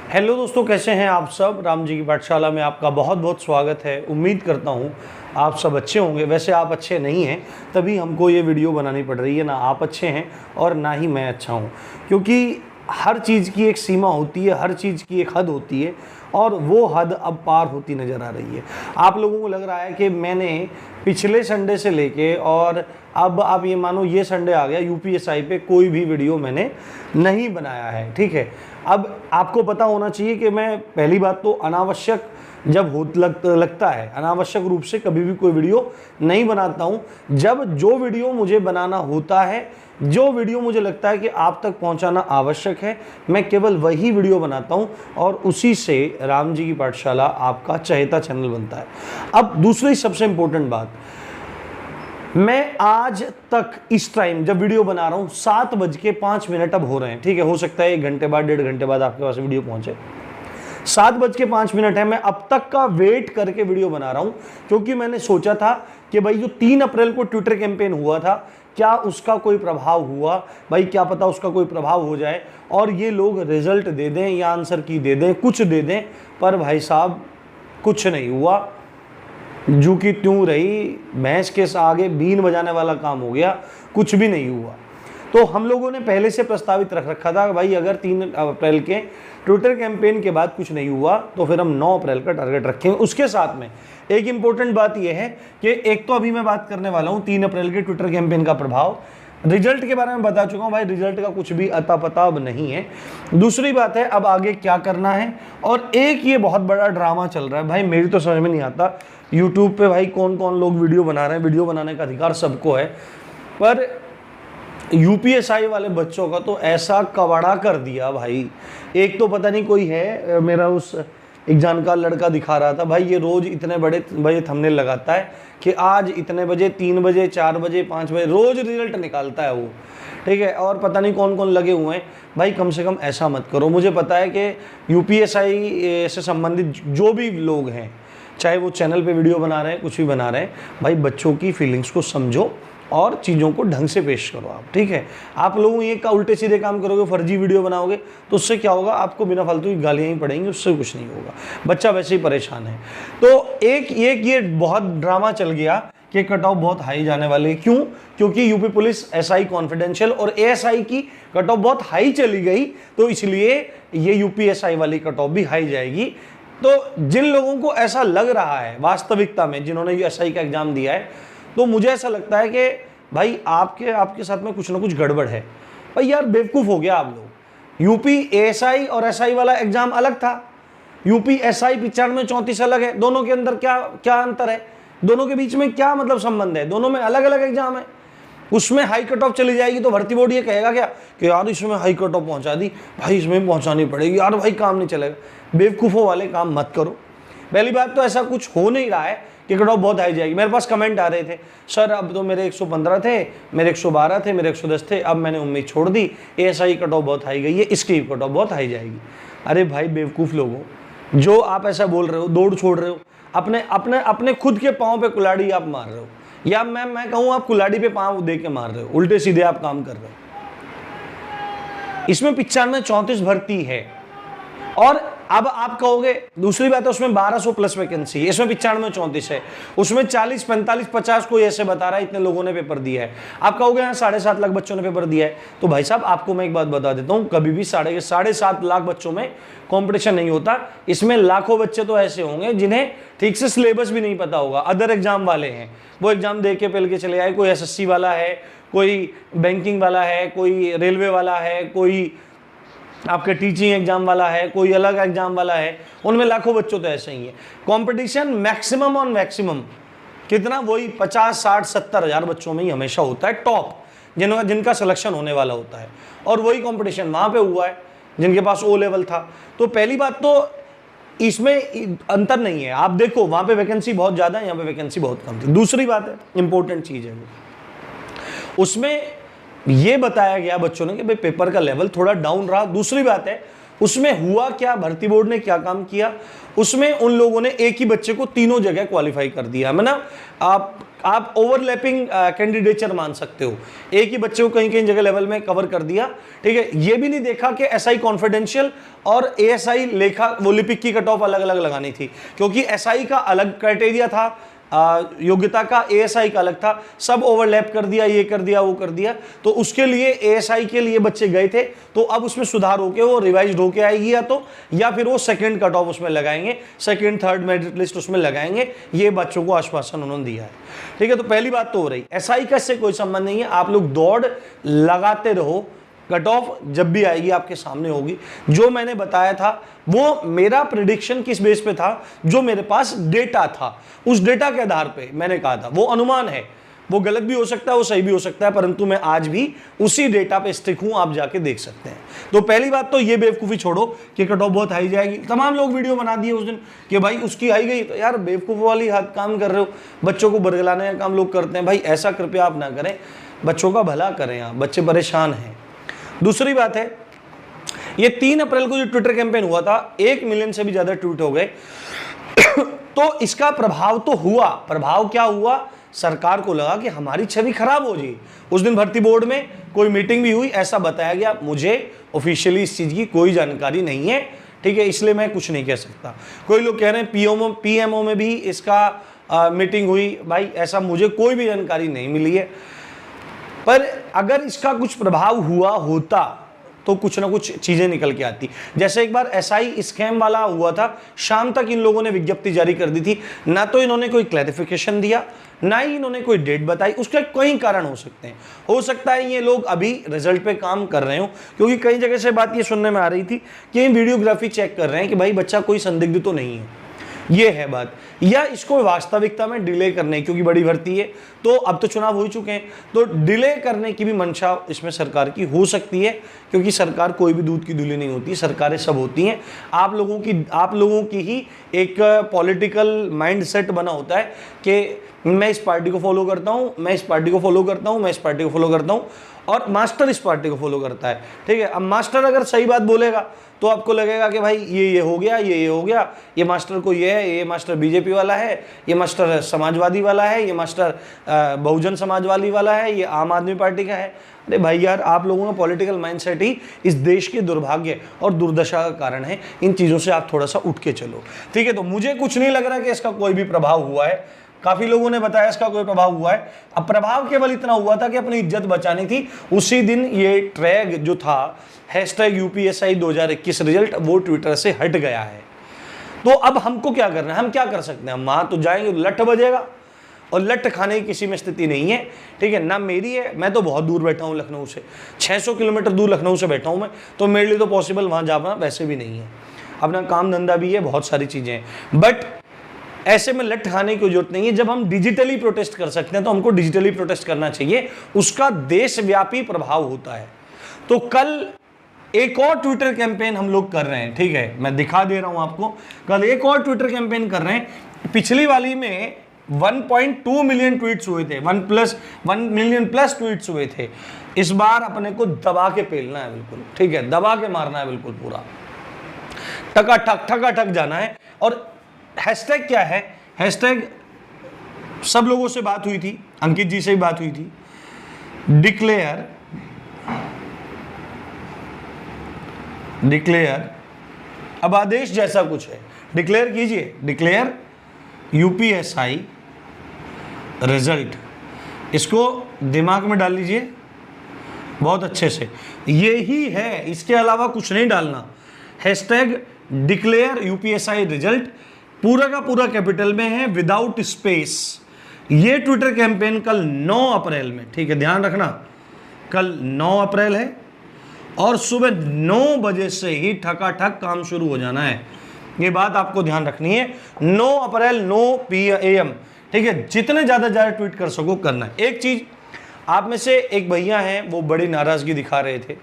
Hello दोस्तों, कैसे हैं आप सब। राम जी की पाठशाला में आपका बहुत बहुत स्वागत है। उम्मीद करता हूं आप सब अच्छे होंगे। वैसे आप अच्छे नहीं हैं, तभी हमको ये वीडियो बनानी पड़ रही है। ना आप अच्छे हैं और ना ही मैं अच्छा हूं, क्योंकि हर चीज़ की एक सीमा होती है, हर चीज़ की एक हद होती है और वो हद अब पार होती नज़र आ रही है। आप लोगों को लग रहा है कि मैंने पिछले संडे से लेके और अब आप ये मानो ये संडे आ गया, यूपीएसआई पे कोई भी वीडियो मैंने नहीं बनाया है। ठीक है, अब आपको पता होना चाहिए कि मैं पहली बात तो अनावश्यक जब लगता है अनावश्यक रूप से कभी भी कोई वीडियो नहीं बनाता हूं। जब जो वीडियो मुझे बनाना होता है, जो वीडियो मुझे लगता है कि आप तक पहुंचाना आवश्यक है, मैं केवल वही वीडियो बनाता हूं और उसी से राम जी की पाठशाला आपका चहेता चैनल बनता है। अब दूसरी सबसे इंपॉर्टेंट बात, मैं आज तक इस टाइम जब वीडियो बना रहा हूं 7:05 अब हो रहे हैं। ठीक है, हो सकता है 1 घंटे बाद 1.5 घंटे बाद आपके पास वीडियो पहुंचे। 7:05 है। मैं अब तक का वेट करके वीडियो बना रहा हूं, क्योंकि मैंने सोचा था कि भाई जो 3 अप्रैल को ट्विटर कैंपेन हुआ था, क्या उसका कोई प्रभाव हुआ। भाई क्या पता उसका कोई प्रभाव हो जाए और ये लोग रिजल्ट दे दें या आंसर की दे दें, कुछ दे दें। पर भाई साहब कुछ नहीं हुआ, जू की त्यों रही, भैंस के आगे बीन बजाने वाला काम हो गया, कुछ भी नहीं हुआ। तो हम लोगों ने पहले से प्रस्तावित रख रखा था भाई अगर 3 अप्रैल के ट्विटर कैंपेन के बाद कुछ नहीं हुआ तो फिर हम 9 अप्रैल का टारगेट रखेंगे। उसके साथ में एक इंपॉर्टेंट बात यह है कि एक तो अभी मैं बात करने वाला हूं 3 अप्रैल के ट्विटर कैंपेन का प्रभाव। रिजल्ट के बारे में बता चुका हूं भाई, रिजल्ट का कुछ भी अता पता अब नहीं है। दूसरी बात है अब आगे क्या करना है, और एक ये बहुत बड़ा ड्रामा चल रहा है भाई, मेरी तो समझ में नहीं आता यूट्यूब पे भाई कौन कौन लोग वीडियो बना रहे हैं। वीडियो बनाने का अधिकार सबको है, पर यूपीएसआई वाले बच्चों का तो ऐसा कवाड़ा कर दिया भाई। एक तो पता नहीं कोई है, मेरा उस एक जानकार लड़का दिखा रहा था भाई, ये रोज इतने बड़े बजे थंबनेल लगाता है कि आज इतने बजे, 3 बजे, 4 बजे, 5 बजे रोज रिजल्ट निकालता है वो। ठीक है, और पता नहीं कौन कौन लगे हुए हैं। भाई कम से कम ऐसा मत करो। मुझे पता है कि यूपीएसआई से संबंधित जो भी लोग हैं, चाहे वो चैनल पे वीडियो बना रहे हैं, कुछ भी बना रहे हैं, भाई बच्चों की फीलिंग्स को समझो और चीज़ों को ढंग से पेश करो आप। ठीक है, आप लोग ये का उल्टे सीधे काम करोगे, फर्जी वीडियो बनाओगे तो उससे क्या होगा, आपको बिना फालतू की गालियाँ ही पड़ेंगी, उससे कुछ नहीं होगा। बच्चा वैसे ही परेशान है। तो एक ये बहुत ड्रामा चल गया कि कट ऑफ बहुत हाई जाने वाले। क्यों? क्योंकि यूपी पुलिस एसआई कॉन्फिडेंशियल और एएसआई की कट ऑफ बहुत हाई चली गई, तो इसलिए ये यूपीएसआई वाली कट ऑफ भी हाई जाएगी। तो जिन लोगों को ऐसा लग रहा है वास्तविकता में, जिन्होंने एसआई का एग्जाम दिया है, तो मुझे ऐसा लगता है कि भाई आपके साथ में कुछ ना कुछ गड़बड़ है। भाई यार बेवकूफ़ हो गया आप लोग। यूपी एएसआई और एसआई वाला एग्जाम अलग था, यूपी एसआई 95-34 अलग है। दोनों के अंदर क्या अंतर है, दोनों के बीच में क्या मतलब संबंध है, दोनों में अलग अलग एग्जाम है। उसमें हाई कट ऑफ चली जाएगी तो भर्ती बोर्ड ये कहेगा क्या कि यार इसमें हाई कट ऑफ पहुंचा दी, भाई इसमें पहुंचानी पड़ेगी, यार भाई काम नहीं चलेगा। बेवकूफ़ों वाले काम मत करो। पहली बात तो ऐसा कुछ हो नहीं रहा है कि कट ऑफ बहुत हाई जाएगी। मेरे पास कमेंट आ रहे थे, सर अब तो मेरे 115 थे, मेरे 112 थे, मेरे 110 थे, अब मैंने उम्मीद छोड़ दी, एएसआई कट ऑफ बहुत हाई गई है, इसकी कट ऑफ बहुत हाई जाएगी। अरे भाई बेवकूफ़ लोगों, जो आप ऐसा बोल रहे हो, दौड़ छोड़ रहे हो, अपने खुद के पाँव पे कुल्हाड़ी आप मार रहे हो, या मैं कहूँ आप कुल्हाड़ी पे पाँव दे के मार रहे हो, उल्टे सीधे आप काम कर रहे हो। इसमें 95-34 भर्ती है, और अब आप कहोगे दूसरी बात है उसमें 1200 प्लस वैकेंसी है, इसमें 95-34 है, उसमें 40, 45, 50 कोई ऐसे बता रहा है इतने लोगों ने पेपर दिया है। आप कहोगे यहाँ 7.5 लाख बच्चों ने पेपर दिया है, तो भाई साहब आपको मैं एक बात बता देता हूँ, कभी भी 7.5 लाख बच्चों में कंपटीशन नहीं होता। इसमें लाखों बच्चे तो ऐसे होंगे जिन्हें ठीक से सिलेबस भी नहीं पता होगा, अदर एग्जाम वाले हैं, वो एग्जाम दे के पहल के चले आए। कोई एसएससी वाला है, कोई बैंकिंग वाला है, कोई रेलवे वाला है, कोई आपके टीचिंग एग्जाम वाला है, कोई अलग एग्जाम वाला है, उनमें लाखों बच्चों तो ऐसे ही है। कंपटीशन मैक्सिमम ऑन मैक्सिमम कितना, वही 50, 60, 70 हज़ार बच्चों में ही हमेशा होता है टॉप, जिनका सिलेक्शन होने वाला होता है, और वही कंपटीशन वहाँ पे हुआ है जिनके पास ओ लेवल था। तो पहली बात तो इसमें अंतर नहीं है। आप देखो वहाँ पे वैकेंसी बहुत ज़्यादा है, यहाँ पे वैकेंसी बहुत कम थी। दूसरी बात है, इंपॉर्टेंट चीज़ है वो, उसमें ये बताया गया बच्चों ने कि भाई पेपर का लेवल थोड़ा डाउन रहा। दूसरी बात है उसमें हुआ क्या, भर्ती बोर्ड ने क्या काम किया, उसमें उन लोगों ने एक ही बच्चे को तीनों जगह क्वालिफाई कर दिया। मैं ना आप आप ओवरलैपिंग कैंडिडेचर मान सकते हो, एक ही बच्चे को कहीं कहीं जगह लेवल में कवर कर दिया, ठीक है। ये भी नहीं देखा कि एसआई कॉन्फिडेंशियल और एएसआई लेखा वो लिपिक की कट ऑफ अलग अलग लगानी थी, क्योंकि एसआई का अलग क्राइटेरिया था, योग्यता का, एएसआई का अलग था, सब ओवरलैप कर दिया, ये कर दिया वो कर दिया। तो उसके लिए एएसआई के लिए बच्चे गए थे, तो अब उसमें सुधार होके वो रिवाइज होके आएगी या फिर वो सेकंड कट ऑफ उसमें लगाएंगे, सेकंड थर्ड मेरिट लिस्ट उसमें लगाएंगे। ये बच्चों को आश्वासन उन्होंने दिया है, ठीक है। तो पहली बात तो हो रही, एसआई का इससे कोई संबंध नहीं है, आप लोग दौड़ लगाते रहो, कट ऑफ जब भी आएगी आपके सामने होगी। जो मैंने बताया था वो मेरा प्रिडिक्शन किस बेस पे था, जो मेरे पास डेटा था, उस डेटा के आधार पे मैंने कहा था। वो अनुमान है, वो गलत भी हो सकता है, वो सही भी हो सकता है, परंतु मैं आज भी उसी डेटा पे स्टिक हूं, आप जाके देख सकते हैं। तो पहली बात तो ये बेवकूफ़ी छोड़ो कि कट ऑफ बहुत हाई जाएगी। तमाम लोग वीडियो बना दिए उस दिन कि भाई उसकी हाई गई, तो यार बेवकूफ़ वाली हाथ काम कर रहे हो, बच्चों को बरगलाने का काम लोग करते हैं। भाई ऐसा कृपया आप ना करें, बच्चों का भला करें, आप बच्चे परेशान हैं। दूसरी बात है, ये 3 अप्रैल को जो ट्विटर कैंपेन हुआ था, 1 मिलियन से भी ज्यादा ट्वीट हो गए। तो इसका प्रभाव तो हुआ। प्रभाव क्या हुआ, सरकार को लगा कि हमारी छवि खराब हो जाएगी। उस दिन भर्ती बोर्ड में कोई मीटिंग भी हुई, ऐसा बताया गया। मुझे ऑफिशियली इस चीज की कोई जानकारी नहीं है, ठीक है, इसलिए मैं कुछ नहीं कह सकता। कोई लोग कह रहे हैं पीएमओ में भी इसका मीटिंग हुई, भाई ऐसा मुझे कोई भी जानकारी नहीं मिली है। पर अगर इसका कुछ प्रभाव हुआ होता तो कुछ ना कुछ चीजें निकल के आती। जैसे एक बार एसआई स्कैम वाला हुआ था, शाम तक इन लोगों ने विज्ञप्ति जारी कर दी थी, ना तो इन्होंने कोई क्लैरिफिकेशन दिया, ना ही इन्होंने कोई डेट बताई। उसके कई कारण हो सकते हैं। हो सकता है ये लोग अभी रिजल्ट पे काम कर रहे हो, क्योंकि कई जगह से बात ये सुनने में आ रही थी कि वीडियोग्राफी चेक कर रहे हैं कि भाई बच्चा कोई संदिग्ध तो नहीं है, ये है बात। या इसको वास्तविकता में डिले करने, क्योंकि बड़ी भर्ती है, तो अब तो चुनाव हो चुके हैं, तो डिले करने की भी मंशा इसमें सरकार की हो सकती है, क्योंकि सरकार कोई भी दूध की धुली नहीं होती, सरकारें सब होती हैं। आप लोगों की ही एक पॉलिटिकल माइंडसेट बना होता है कि मैं इस पार्टी को फॉलो करता हूँ, मैं इस पार्टी को फॉलो करता हूँ, मैं इस पार्टी को फॉलो करता हूँ, और मास्टर इस पार्टी को फॉलो करता है, ठीक है। अब मास्टर अगर सही बात बोलेगा तो आपको लगेगा कि भाई ये हो गया, ये हो गया, ये मास्टर को ये है, ये मास्टर बीजेपी वाला है, ये मास्टर समाजवादी वाला है, ये मास्टर बहुजन समाजवादी वाला है, ये आम आदमी पार्टी का है। अरे भाई यार, आप लोगों का पॉलिटिकल माइंडसेट ही इस देश के दुर्भाग्य और दुर्दशा का कारण है। इन चीज़ों से आप थोड़ा सा उठ के चलो, ठीक है। तो मुझे कुछ नहीं लग रहा कि इसका कोई भी प्रभाव हुआ है। काफी लोगों ने बताया इसका कोई प्रभाव हुआ है। अब प्रभाव केवल इतना हुआ था कि अपनी इज्जत बचानी थी। उसी दिन ये ट्रैग जो था #UPSI 2021 रिजल्ट, वो ट्विटर से हट गया है। तो अब हमको क्या करना है, हम क्या कर सकते हैं? हम वहां तो जाएंगे, लठ बजेगा, और लठ खाने की किसी में स्थिति नहीं है, ठीक है ना। मेरी है, मैं तो बहुत दूर बैठा हूँ लखनऊ से, 600 किलोमीटर दूर लखनऊ से बैठा हूँ मैं, तो मेरे लिए तो पॉसिबल वहां जाना वैसे भी नहीं है। अपना काम धंधा भी है, बहुत सारी चीजें हैं, बट ऐसे में लठ खाने की जरूरत नहीं है। जब हम डिजिटली प्रोटेस्ट कर सकते हैं तो हमको डिजिटली प्रोटेस्ट करना चाहिए, उसका देशव्यापी प्रभाव होता है। तो कल एक और ट्विटर कैंपेन हम लोग कर रहे हैं, ठीक है, मैं दिखा दे रहा हूं आपको। कल एक और ट्विटर कैंपेन कर रहे हैं। पिछली वाली में 1.2 मिलियन ट्वीट्स हुए थे, 1 मिलियन प्लस ट्वीट्स हुए थे। इस बार अपने को दबा के पेलना है बिल्कुल, ठीक है, दबा के मारना है बिल्कुल, पूरा ठका ठक जाना है। और हैशटैग क्या है? हैशटैग सब लोगों से बात हुई थी, अंकित जी से भी बात हुई थी, डिक्लेयर अब आदेश जैसा कुछ है, डिक्लेयर कीजिए, डिक्लेयर UPSI रिजल्ट, इसको दिमाग में डाल लीजिए बहुत अच्छे से। ये ही है, इसके अलावा कुछ नहीं डालना। हैशटैग डिक्लेयर UPSI रिजल्ट पूरा का पूरा कैपिटल में है, विदाउट स्पेस। ये ट्विटर कैंपेन कल 9 अप्रैल में, ठीक है, ध्यान रखना, कल 9 अप्रैल है और सुबह 9 बजे से ही ठकाठक काम शुरू हो जाना है। ये बात आपको ध्यान रखनी है। 9 अप्रैल 9 PM, ठीक है। जितने ज़्यादा ट्वीट कर सको करना है। एक चीज़, आप में से एक भैया हैं, वो बड़ी नाराज़गी दिखा रहे थे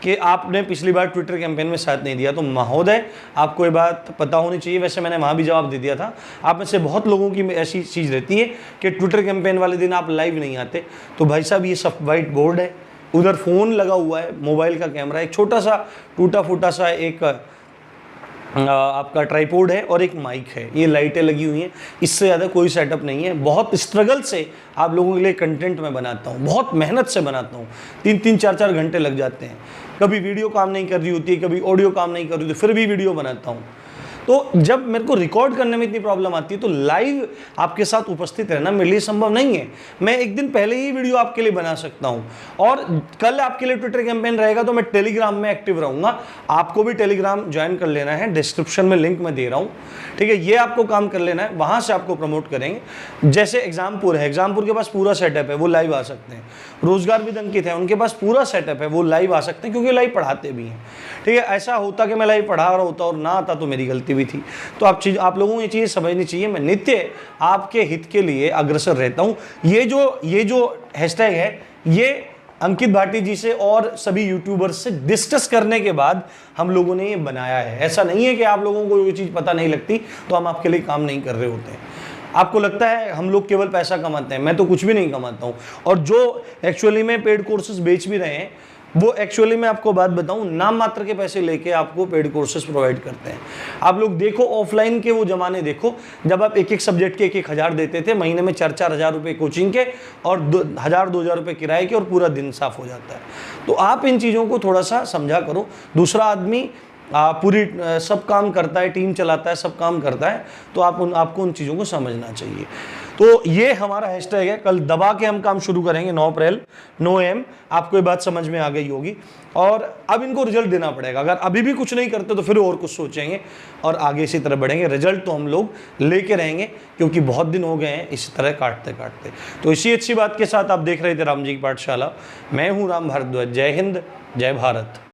कि आपने पिछली बार ट्विटर कैंपेन में साथ नहीं दिया। तो महोदय, आपको ये बात पता होनी चाहिए, वैसे मैंने वहाँ भी जवाब दे दिया था। आप में से बहुत लोगों की ऐसी चीज़ रहती है कि ट्विटर कैंपेन वाले दिन आप लाइव नहीं आते। तो भाई साहब, ये सब वाइट बोर्ड है, उधर फ़ोन लगा हुआ है, मोबाइल का कैमरा, एक छोटा सा टूटा फूटा सा एक आपका ट्राइपॉड है और एक माइक है, ये लाइटें लगी हुई हैं, इससे ज़्यादा कोई सेटअप नहीं है। बहुत स्ट्रगल से आप लोगों के लिए कंटेंट मैं बनाता हूँ, बहुत मेहनत से बनाता हूँ, 3-3 4-4 घंटे लग जाते हैं। कभी वीडियो काम नहीं कर रही होती है, कभी ऑडियो काम नहीं कर रही होती, फिर भी वीडियो बनाता हूँ। तो जब मेरे को रिकॉर्ड करने में इतनी प्रॉब्लम आती है तो लाइव आपके साथ उपस्थित रहना मेरे लिए संभव नहीं है। मैं एक दिन पहले ही वीडियो आपके लिए बना सकता हूं, और कल आपके लिए ट्विटर कैंपेन रहेगा तो मैं टेलीग्राम में एक्टिव रहूंगा। आपको भी टेलीग्राम ज्वाइन कर लेना है, डिस्क्रिप्शन में लिंक मैं दे रहा हूं, ठीक है। ये आपको काम कर लेना है, वहां से आपको प्रमोट करेंगे। जैसे एग्जामपुर है, एग्जामपुर के पास पूरा सेटअप है, वो लाइव आ सकते हैं। रोजगार विद अंकित है, उनके पास पूरा सेटअप है, वो लाइव आ सकते हैं क्योंकि लाइव पढ़ाते भी हैं, ठीक है। ऐसा होता कि मैं लाइव पढ़ा रहा होता और ना आता तो मेरी गलती भी थी। तो आप लोगों को ये चीज़ समझनी चाहिए, मैं नित्य आपके हित के लिए अग्रसर रहता हूँ। ये जो हैशटैग है, ये अंकित भाटी जी से और सभी यूट्यूबर्स से डिस्कस करने के बाद हम लोगों ने ये बनाया है। ऐसा नहीं है कि आप लोगों को ये चीज़ पता नहीं लगती तो हम आपके लिए काम नहीं कर रहे होते हैं। आपको लगता है हम लोग केवल पैसा कमाते हैं, मैं तो कुछ भी नहीं कमाता हूँ। और जो एक्चुअली में पेड कोर्सेज बेच भी रहे हैं, वो एक्चुअली मैं आपको बात बताऊं, नाम मात्र के पैसे लेके आपको पेड कोर्सेज प्रोवाइड करते हैं। आप लोग देखो, ऑफलाइन के वो जमाने देखो, जब आप एक सब्जेक्ट के 1-1 हज़ार देते थे, महीने में 4-4 हज़ार रुपये कोचिंग के और 1,000-2,000 रुपये किराए के, और पूरा दिन साफ हो जाता है। तो आप इन चीज़ों को थोड़ा सा समझा करो। दूसरा आदमी पूरी सब काम करता है, टीम चलाता है, सब काम करता है, तो आपको उन चीज़ों को समझना चाहिए। तो ये हमारा हैशटैग है। कल दबा के हम काम शुरू करेंगे 9 अप्रैल 9 AM। आपको ये बात समझ में आ गई होगी। और अब इनको रिजल्ट देना पड़ेगा। अगर अभी भी कुछ नहीं करते तो फिर और कुछ सोचेंगे और आगे इसी तरह बढ़ेंगे। रिजल्ट तो हम लोग लेके रहेंगे क्योंकि बहुत दिन हो गए हैं इसी तरह काटते काटते। तो इसी अच्छी बात के साथ आप देख रहे थे राम जी की पाठशाला। मैं हूँ राम भारद्वाज। जय हिंद, जय भारत।